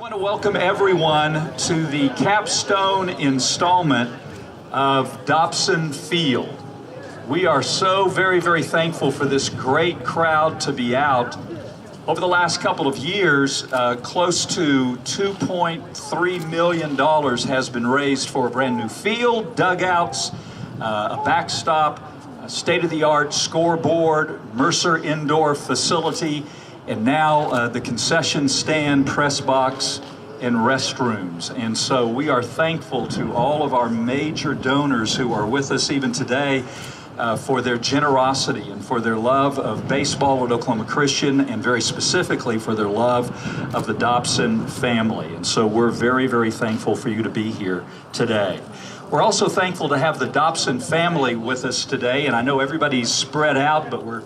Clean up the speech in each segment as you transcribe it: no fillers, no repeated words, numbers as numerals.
want to welcome everyone to the capstone installment of Dobson Field. We are so very thankful for this great crowd to be out. Over the last couple of years, close to $2.3 million has been raised for a brand new field, dugouts, a backstop, a state-of-the-art scoreboard, Mercer indoor facility, and now the concession stand, press box, and restrooms. And so we are thankful to all of our major donors who are with us even today for their generosity and for their love of baseball at Oklahoma Christian, and very specifically for their love of the Dobson family. And so we're very thankful for you to be here today. We're also thankful to have the Dobson family with us today, and I know everybody's spread out, but we're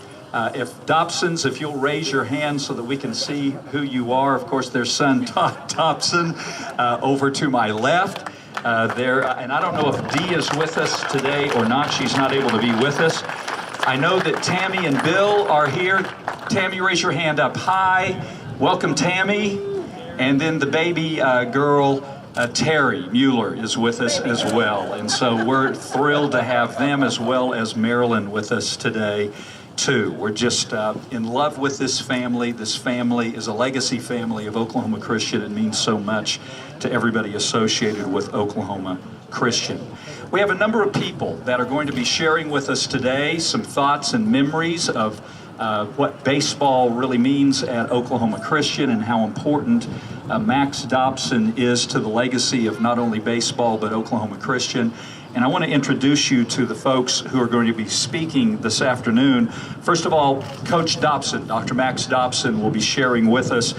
if Dobsons, if you'll raise your hand so that we can see who you are. Of course, their son Todd Dobson over to my left. And I don't know if Dee is with us today or not. She's not able to be with us. I know that Tammy and Bill are here. Tammy, raise your hand up high. Welcome, Tammy. And then the baby girl, Terry Mueller, is with us as well. And so we're thrilled to have them, as well as Marilyn, with us today too. We're just in love with this family. This family is a legacy family of Oklahoma Christian. It means so much to everybody associated with Oklahoma Christian. We have a number of people that are going to be sharing with us today some thoughts and memories of what baseball really means at Oklahoma Christian and how important Max Dobson is to the legacy of not only baseball but Oklahoma Christian. And I want to introduce you to the folks who are going to be speaking this afternoon. First of all, Coach Dobson, Dr. Max Dobson, will be sharing with us.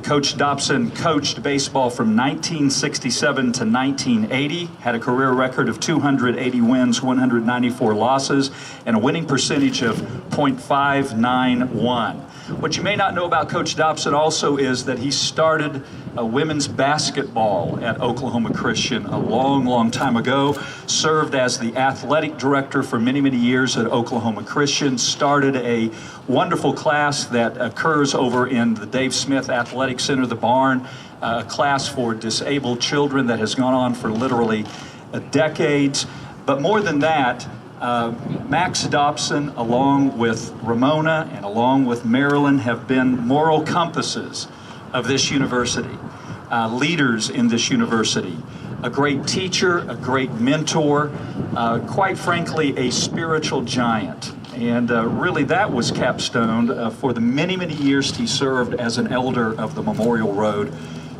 Coach Dobson coached baseball from 1967 to 1980, had a career record of 280 wins, 194 losses, and a winning percentage of .591. What you may not know about Coach Dobson also is that he started women's basketball at Oklahoma Christian a long time ago, served as the athletic director for many years at Oklahoma Christian, started a wonderful class that occurs over in the Dave Smith Athletic Center, the Barn, a class for disabled children that has gone on for literally decades. But more than that, Max Dobson, along with Ramona and along with Marilyn, have been moral compasses of this university, leaders in this university, a great teacher, a great mentor, quite frankly, a spiritual giant. And really that was capstoned for the many years he served as an elder of the Memorial Road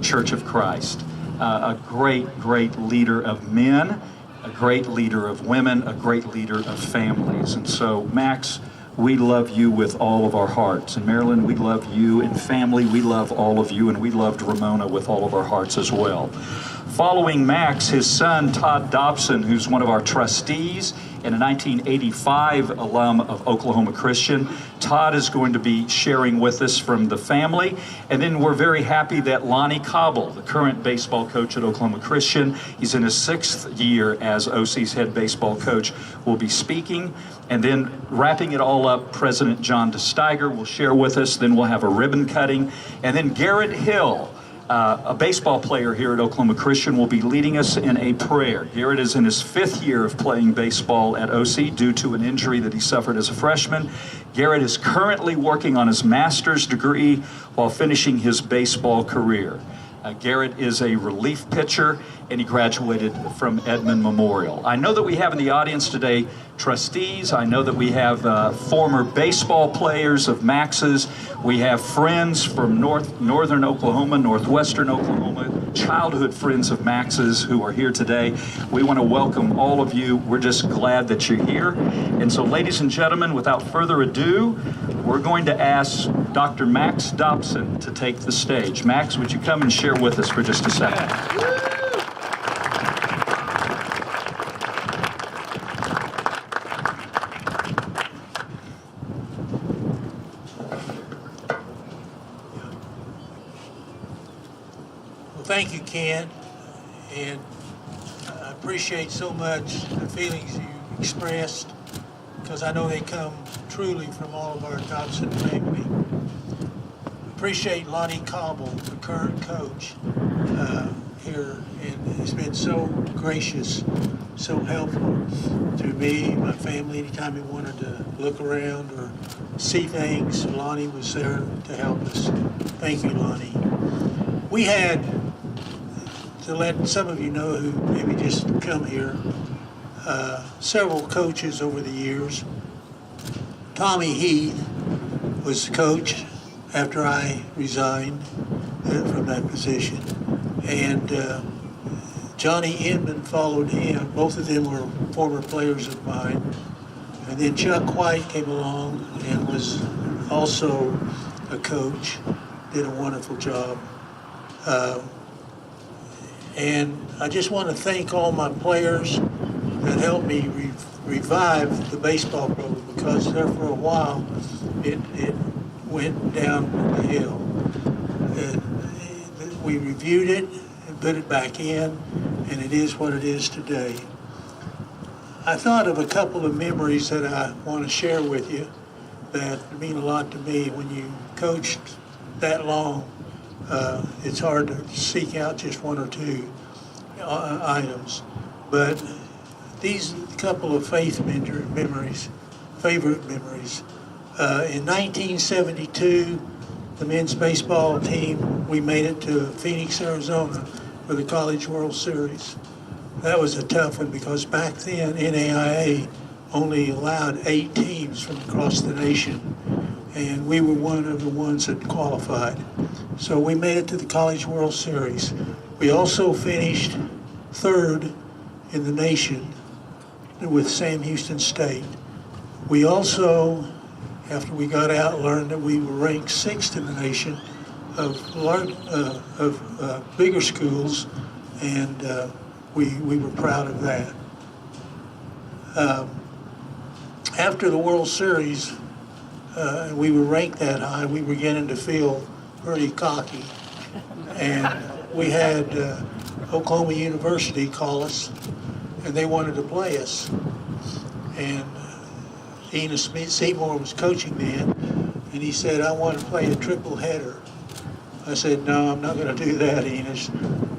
Church of Christ. A great leader of men, a great leader of women, a great leader of families. And so, Max, we love you with all of our hearts. And Marilyn, we love you. And family, we love all of you. And we loved Ramona with all of our hearts as well. Following Max, his son, Todd Dobson, who's one of our trustees and a 1985 alum of Oklahoma Christian. Todd is going to be sharing with us from the family. And then we're very happy that Lonnie Cobble, the current baseball coach at Oklahoma Christian, he's in his 6th year as OC's head baseball coach, will be speaking. And then wrapping it all up, President John DeSteiger will share with us. Then we'll have a ribbon cutting. And then Garrett Hill, a baseball player here at Oklahoma Christian, will be leading us in a prayer. Garrett is in his 5th year of playing baseball at OC due to an injury that he suffered as a freshman. Garrett is currently working on his master's degree while finishing his baseball career. Garrett is a relief pitcher, and he graduated from Edmond Memorial. I know that we have in the audience today trustees. I know that we have former baseball players of Max's. We have friends from northern Oklahoma, northwestern Oklahoma, childhood friends of Max's who are here today. We want to welcome all of you. We're just glad that you're here. And so, ladies and gentlemen, without further ado, we're going to ask Dr. Max Dobson to take the stage. Max, would you come and share with us for just a second? Well, thank you, Ken, and I appreciate so much the feelings you expressed, because I know they come truly from all of our Dobson family. appreciate Lonnie Cobble, the current coach here, and he's been so gracious, so helpful to me, my family. Anytime we wanted to look around or see things, Lonnie was there to help us. Thank you, Lonnie. We had, to let some of you know who maybe just come here, several coaches over the years. Tommy Heath was the coach after I resigned from that position. And Johnny Inman followed him. Both of them were former players of mine. And then Chuck White came along and was also a coach, did a wonderful job. And I just want to thank all my players that helped me revive the baseball program, because there for a while it went down the hill. We reviewed it and put it back in, and it is what it is today. I thought of a couple of memories that I want to share with you that mean a lot to me. When you coached that long, it's hard to seek out just one or two items. But these couple of memories, favorite memories. In 1972, the men's baseball team, we made it to Phoenix, Arizona for the College World Series. That was a tough one because back then NAIA only allowed 8 teams from across the nation, and we were one of the ones that qualified. So we made it to the College World Series. We also finished 3rd in the nation with Sam Houston State. We also, after we got out, learned that we were ranked 6th in the nation of bigger schools, and we were proud of that. After the World Series, we were ranked that high, we were beginning to feel pretty cocky. And we had Oklahoma University call us, and they wanted to play us. And Enos Seymour was coaching then, and he said, I want to play a triple header. I said, no, I'm not going to do that, Enos.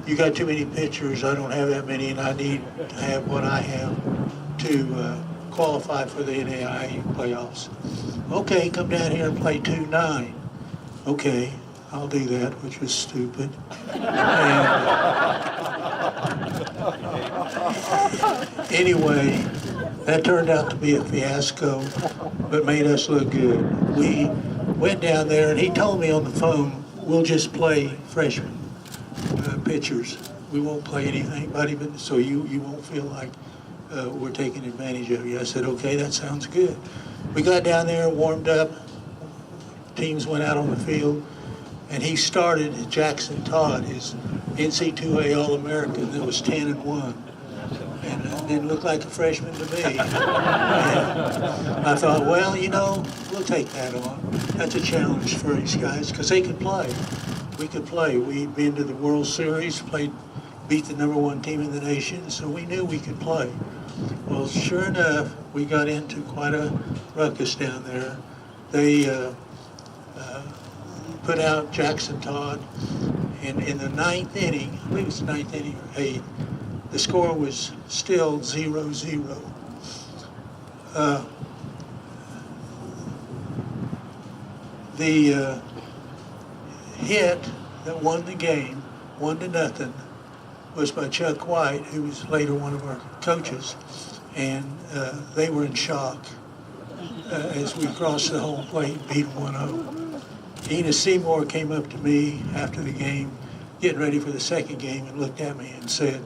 You got too many pitchers. I don't have that many, and I need to have what I have to qualify for the NAIA playoffs. Okay, come down here and play 2-9. Okay, I'll do that, which was stupid. Anyway, that turned out to be a fiasco, but made us look good. We went down there, and he told me on the phone, we'll just play freshmen pitchers. We won't play anything but even so you won't feel like we're taking advantage of you. I said, okay, that sounds good. We got down there, warmed up, teams went out on the field, and he started Jackson Todd, his NC2A All-American that was 10-1. And it didn't look like a freshman to me. And I thought, well, you know, we'll take that on. That's a challenge for these guys because they could play. We could play. We'd been to the World Series, beat the #1 team in the nation, so we knew we could play. Well, sure enough, we got into quite a ruckus down there. They put out Jackson Todd, and in the 9th inning, I believe it was the 9th inning or 8th, the score was still 0-0. The hit that won the game, 1-0, was by Chuck White, who was later one of our coaches, and they were in shock as we crossed the home plate and beat 1-0. Enos Seymour came up to me after the game, getting ready for the second game, and looked at me and said,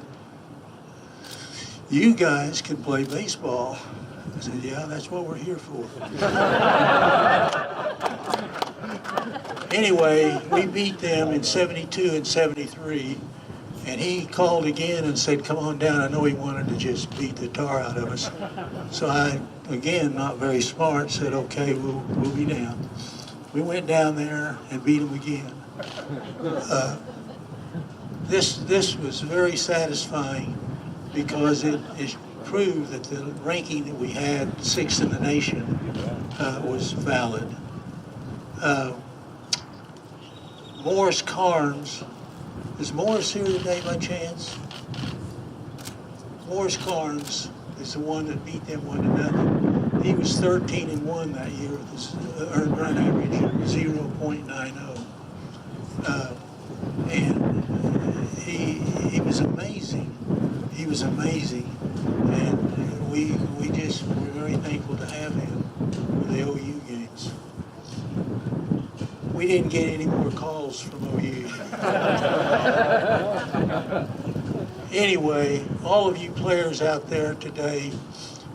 you guys can play baseball. I said, yeah, that's what we're here for. Anyway, we beat them in 72 and 73, and he called again and said, come on down. I know he wanted to just beat the tar out of us. So I, again, not very smart, said, okay, we'll be down. We went down there and beat them again. This was very satisfying because it proved that the ranking that we had, 6th in the nation, was valid. Morris Carnes. Is Morris here today by chance? Morris Carnes is the one that beat them 1-0. He was 13-1 that year with his earned run average of 0.90. And he was amazing. He was amazing. And we just were very thankful to have him for the OU games. We didn't get any more calls from OU. Anyway, all of you players out there today,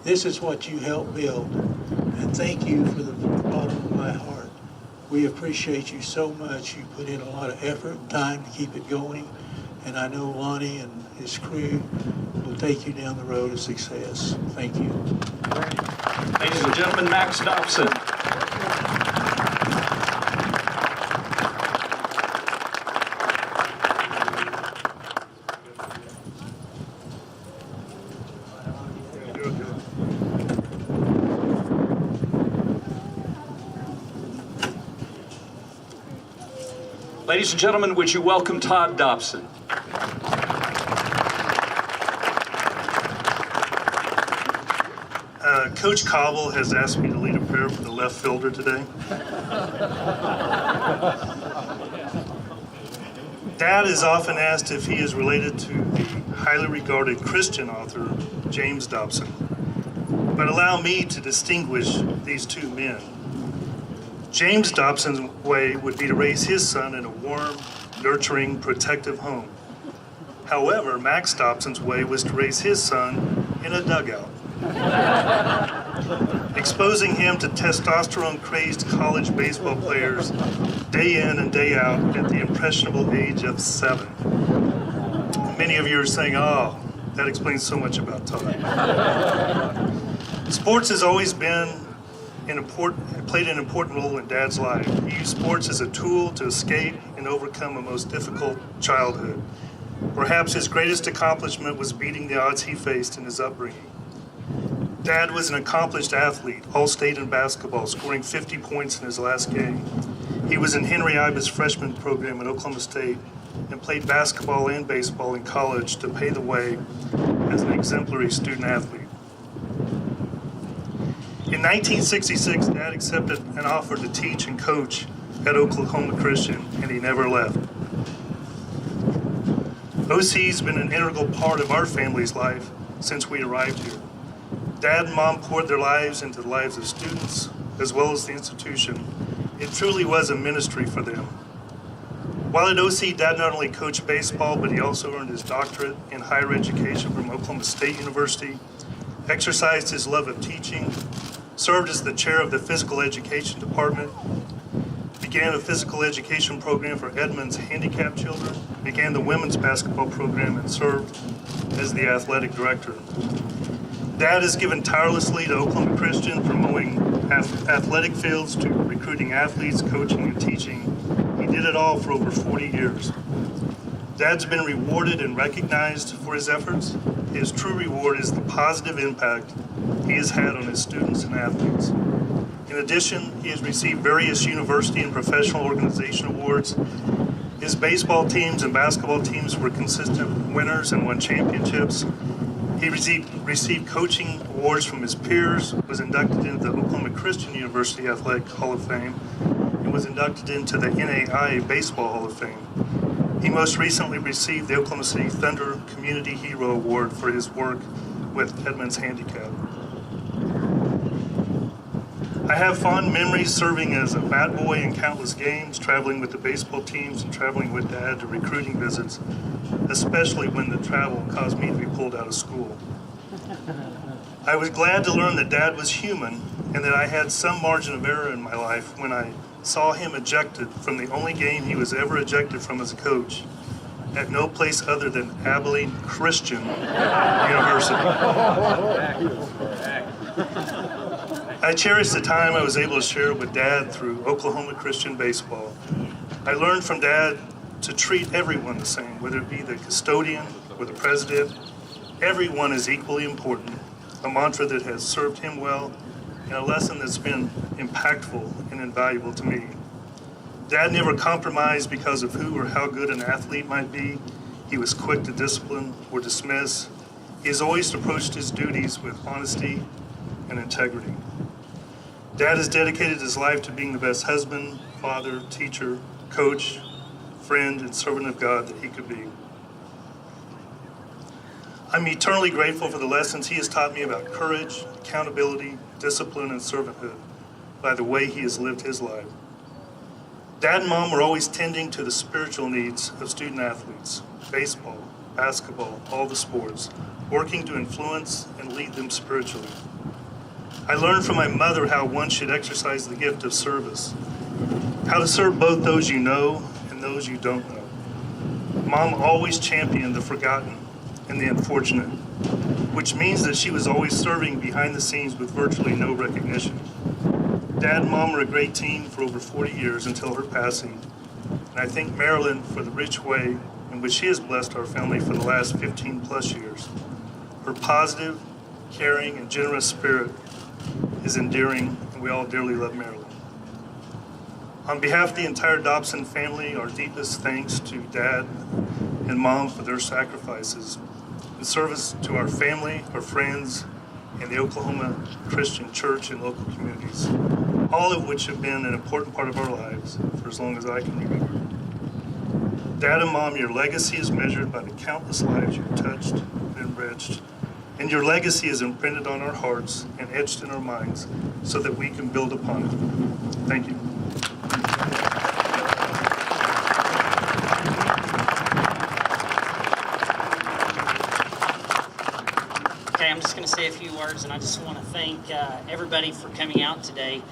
this is what you helped build. And thank you from the bottom of my heart. We appreciate you so much. You put in a lot of effort and time to keep it going. And I know Lonnie and his crew will take you down the road of success. Thank you. Ladies and gentlemen, Max Dobson. Ladies and gentlemen, would you welcome Todd Dobson? Coach Cobble has asked me to lead a prayer for the left fielder today. Dad is often asked if he is related to the highly regarded Christian author, James Dobson. But allow me to distinguish these two men. James Dobson's way would be to raise his son in a warm, nurturing, protective home. However, Max Dobson's way was to raise his son in a dugout, exposing him to testosterone-crazed college baseball players day in and day out at the impressionable age of 7. Many of you are saying, oh, that explains so much about Todd. Sports has always played an important role in Dad's life. He used sports as a tool to escape and overcome a most difficult childhood. Perhaps his greatest accomplishment was beating the odds he faced in his upbringing. Dad was an accomplished athlete, all-state in basketball, scoring 50 points in his last game. He was in Henry Iba's freshman program at Oklahoma State and played basketball and baseball in college to pave the way as an exemplary student athlete. In 1966, Dad accepted an offer to teach and coach at Oklahoma Christian, and he never left. OC's been an integral part of our family's life since we arrived here. Dad and Mom poured their lives into the lives of students, as well as the institution. It truly was a ministry for them. While at OC, Dad not only coached baseball, but he also earned his doctorate in higher education from Oklahoma State University, exercised his love of teaching, served as the chair of the physical education department, began a physical education program for Edmond's handicapped children, began the women's basketball program, and served as the athletic director. Dad has given tirelessly to Oklahoma Christian, from mowing athletic fields to recruiting athletes, coaching, and teaching. He did it all for over 40 years. Dad's been rewarded and recognized for his efforts. His true reward is the positive impact he has had on his students and athletes. In addition, he has received various university and professional organization awards. His baseball teams and basketball teams were consistent winners and won championships. He received coaching awards from his peers, was inducted into the Oklahoma Christian University Athletic Hall of Fame, and was inducted into the NAIA Baseball Hall of Fame. He most recently received the Oklahoma City Thunder Community Hero Award for his work with Edmond's Handicap. I have fond memories serving as a bat boy in countless games, traveling with the baseball teams and traveling with Dad to recruiting visits, especially when the travel caused me to be pulled out of school. I was glad to learn that Dad was human and that I had some margin of error in my life when I saw him ejected from the only game he was ever ejected from as a coach, at no place other than Abilene Christian University. I cherish the time I was able to share with Dad through Oklahoma Christian baseball. I learned from Dad to treat everyone the same, whether it be the custodian or the president. Everyone is equally important, a mantra that has served him well and a lesson that's been impactful and invaluable to me. Dad never compromised because of who or how good an athlete might be. He was quick to discipline or dismiss. He has always approached his duties with honesty and integrity. Dad has dedicated his life to being the best husband, father, teacher, coach, friend, and servant of God that he could be. I'm eternally grateful for the lessons he has taught me about courage, accountability, discipline, and servanthood by the way he has lived his life. Dad and Mom were always tending to the spiritual needs of student athletes, baseball, basketball, all the sports, working to influence and lead them spiritually. I learned from my mother how one should exercise the gift of service, how to serve both those you know and those you don't know. Mom always championed the forgotten and the unfortunate, which means that she was always serving behind the scenes with virtually no recognition. Dad and Mom were a great team for over 40 years until her passing, and I thank Marilyn for the rich way in which she has blessed our family for the last 15 plus years. Her positive, caring, and generous spirit is endearing, and we all dearly love Marilyn. On behalf of the entire Dobson family, our deepest thanks to Dad and Mom for their sacrifices in service to our family, our friends, and the Oklahoma Christian Church and local communities, all of which have been an important part of our lives for as long as I can remember. Dad and Mom, your legacy is measured by the countless lives you've touched and enriched, and your legacy is imprinted on our hearts and etched in our minds so that we can build upon it. Thank you. Okay, I'm just going to say a few words, and I just want to thank everybody for coming out today.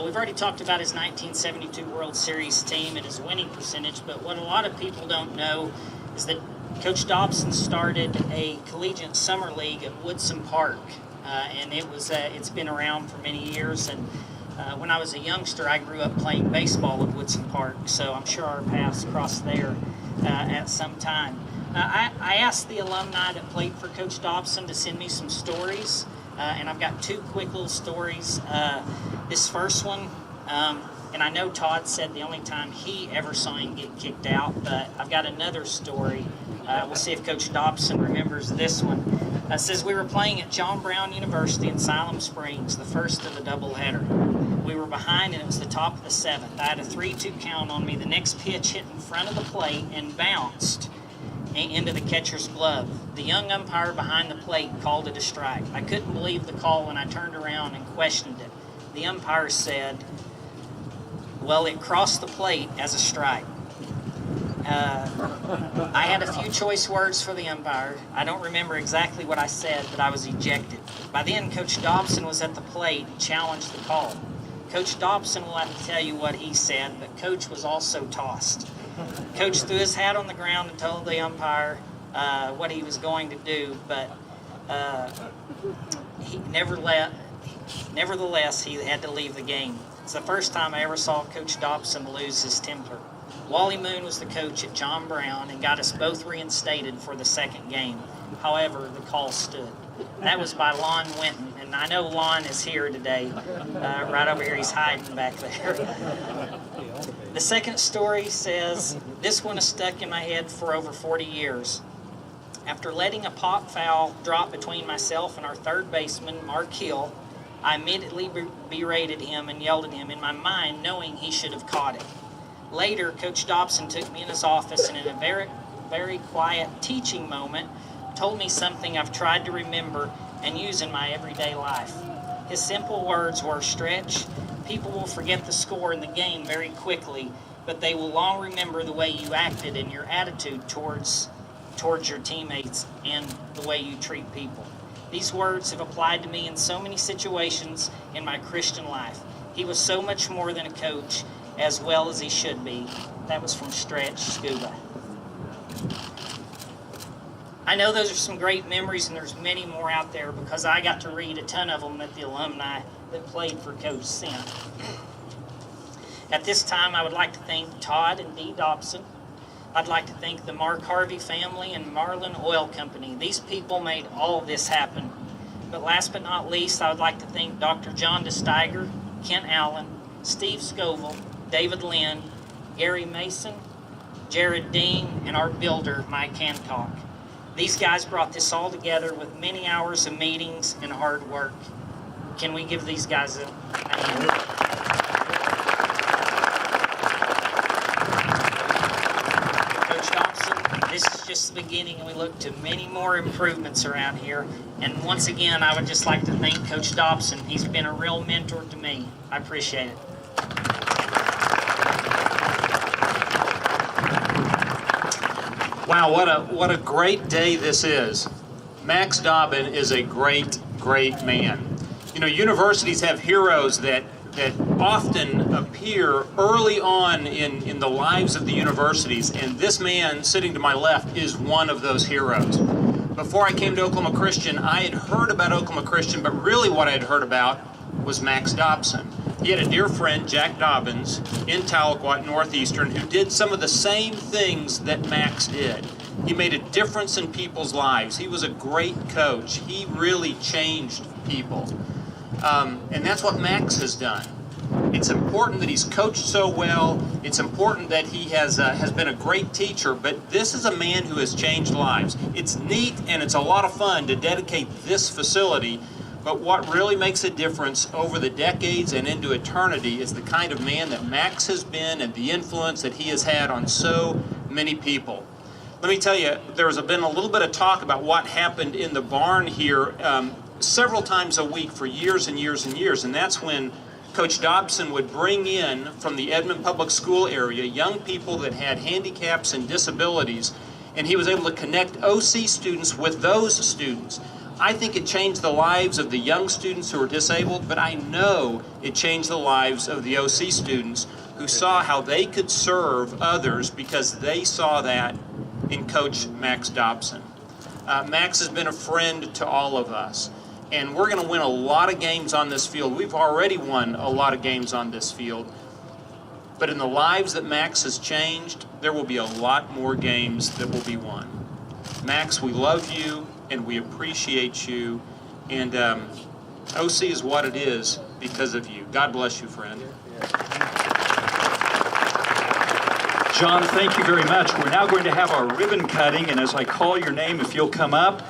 We've already talked about his 1972 World Series team and his winning percentage, but what a lot of people don't know is that Coach Dobson started a collegiate summer league at Woodson Park, and it's been around for many years. And when I was a youngster, I grew up playing baseball at Woodson Park, so I'm sure our paths crossed there at some time. I asked the alumni that played for Coach Dobson to send me some stories, and I've got two quick little stories. This first one, and I know Todd said the only time he ever saw him get kicked out, but I've got another story. We'll see if Coach Dobson remembers this one. It says we were playing at John Brown University in Siloam Springs, the first of the doubleheader. We were behind, and it was the top of the seventh. I had a 3-2 count on me. The next pitch hit in front of the plate and bounced into the catcher's glove. The young umpire behind the plate called it a strike. I couldn't believe the call when I turned around and questioned it. The umpire said, well, it crossed the plate as a strike. I had a few choice words for the umpire. I don't remember exactly what I said, but I was ejected. By then, Coach Dobson was at the plate and challenged the call. Coach Dobson will have to tell you what he said, but Coach was also tossed. Coach threw his hat on the ground and told the umpire what he was going to do, but nevertheless, he had to leave the game. It's the first time I ever saw Coach Dobson lose his temper. Wally Moon was the coach at John Brown and got us both reinstated for the second game. However, the call stood. That was by Lon Winton, and I know Lon is here today. Right over here, he's hiding back there. The second story says, this one has stuck in my head for over 40 years. After letting a pop foul drop between myself and our third baseman, Mark Hill, I immediately berated him and yelled at him in my mind, knowing he should have caught it. Later, Coach Dobson took me in his office and in a very, very quiet teaching moment, told me something I've tried to remember and use in my everyday life. His simple words were, Stretch, people will forget the score in the game very quickly, but they will long remember the way you acted and your attitude towards your teammates and the way you treat people. These words have applied to me in so many situations in my Christian life. He was so much more than a coach, as well as he should be. That was from Stretch Scuba. I know those are some great memories, and there's many more out there because I got to read a ton of them that the alumni that played for Coach sent. At this time, I would like to thank Todd and Dee Dobson. I'd like to thank the Mark Harvey family and Marlin Oil Company. These people made all of this happen. But last but not least, I would like to thank Dr. John DeSteiger, Kent Allen, Steve Scoville, David Lynn, Gary Mason, Jared Dean, and our builder, Mike Hancock. These guys brought this all together with many hours of meetings and hard work. Can we give these guys a hand? Coach Dobson, this is just the beginning, and we look to many more improvements around here. And once again, I would just like to thank Coach Dobson. He's been a real mentor to me. I appreciate it. Wow, what a great day this is. Max Dobbin is a great man. You know, universities have heroes that often appear early on in the lives of the universities, and this man sitting to my left is one of those heroes. Before I came to Oklahoma Christian, I had heard about Oklahoma Christian, but really what I had heard about was Max Dobson. He had a dear friend, Jack Dobbins, in Tahlequah, Northeastern, who did some of the same things that Max did. He made a difference in people's lives. He was a great coach. He really changed people. And that's what Max has done. It's important that he's coached so well. It's important that he has been a great teacher, but this is a man who has changed lives. It's neat and it's a lot of fun to dedicate this facility, but what really makes a difference over the decades and into eternity is the kind of man that Max has been and the influence that he has had on so many people. Let me tell you, there's been a little bit of talk about what happened in the barn here several times a week for years and years and years, and that's when Coach Dobson would bring in from the Edmond Public School area young people that had handicaps and disabilities, and he was able to connect OC students with those students. I think it changed the lives of the young students who were disabled, but I know it changed the lives of the OC students who saw how they could serve others because they saw that in Coach Max Dobson. Max has been a friend to all of us, and we're going to win a lot of games on this field. We've already won a lot of games on this field, but in the lives that Max has changed, there will be a lot more games that will be won. Max, we love you and we appreciate you, and OC is what it is because of you. God bless you, friend. John, thank you very much. We're now going to have our ribbon cutting, and as I call your name, if you'll come up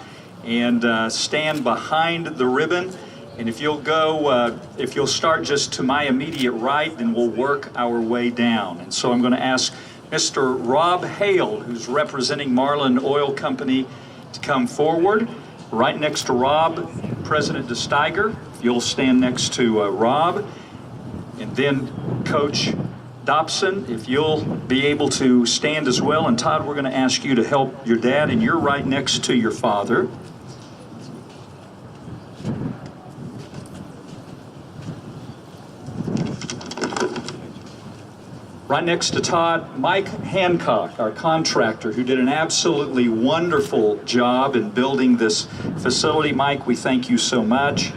and stand behind the ribbon, and if you'll go, if you'll start just to my immediate right, then we'll work our way down. And so I'm going to ask Mr. Rob Hale, who's representing Marlin Oil Company, to come forward. Right next to Rob, President DeSteiger. If you'll stand next to Rob, and then Coach Dobson, if you'll be able to stand as well. And Todd, we're going to ask you to help your dad, and you're right next to your father. Right next to Todd, Mike Hancock, our contractor, who did an absolutely wonderful job in building this facility. Mike, we thank you so much.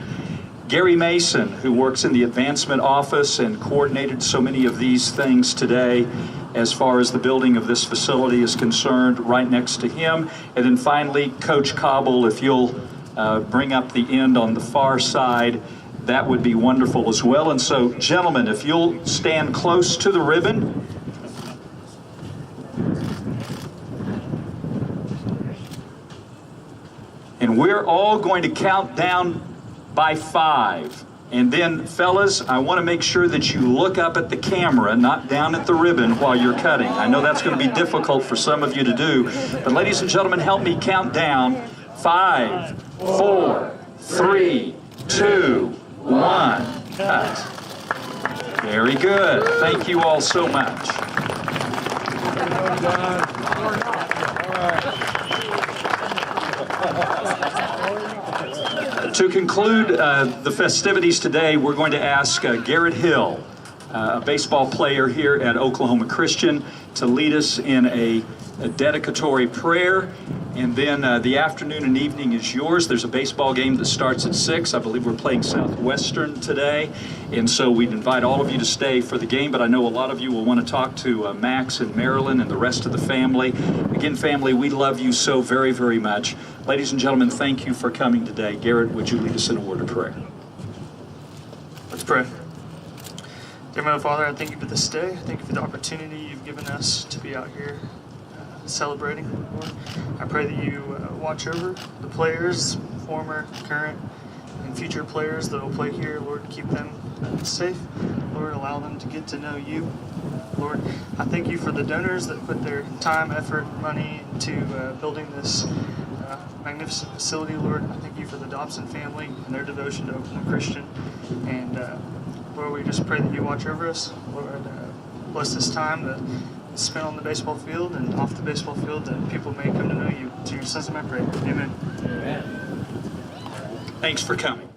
Gary Mason, who works in the advancement office and coordinated so many of these things today as far as the building of this facility is concerned, right next to him. And then finally, Coach Cobble, if you'll bring up the end on the far side, that would be wonderful as well. And so, gentlemen, if you'll stand close to the ribbon. And we're all going to count down by 5. And then, fellas, I want to make sure that you look up at the camera, not down at the ribbon while you're cutting. I know that's going to be difficult for some of you to do. But ladies and gentlemen, help me count down. 5, 4, 3, 2, 1. Cut. Very good. Thank you all so much. To conclude the festivities today, we're going to ask Garrett Hill, a baseball player here at Oklahoma Christian, to lead us in a dedicatory prayer. And then the afternoon and evening is yours. There's a baseball game that starts at 6. I believe we're playing Southwestern today. And so we'd invite all of you to stay for the game, but I know a lot of you will want to talk to Max and Marilyn and the rest of the family. Again, family, we love you so very, very much. Ladies and gentlemen, thank you for coming today. Garrett, would you lead us in a word of prayer? Let's pray. Dear Heavenly Father, I thank you for this day. I thank you for the opportunity you've given us to be out here celebrating, Lord. I pray that you watch over the players, former, current, and future players that will play here. Lord, keep them safe. Lord, allow them to get to know you. Lord, I thank you for the donors that put their time, effort, money into building this magnificent facility. Lord, I thank you for the Dobson family and their devotion to Oklahoma Christian. And Lord, we just pray that you watch over us. Lord, bless this time that is spent on the baseball field and off the baseball field, that people may come to know you. To your sons and I pray. Amen. Thanks for coming.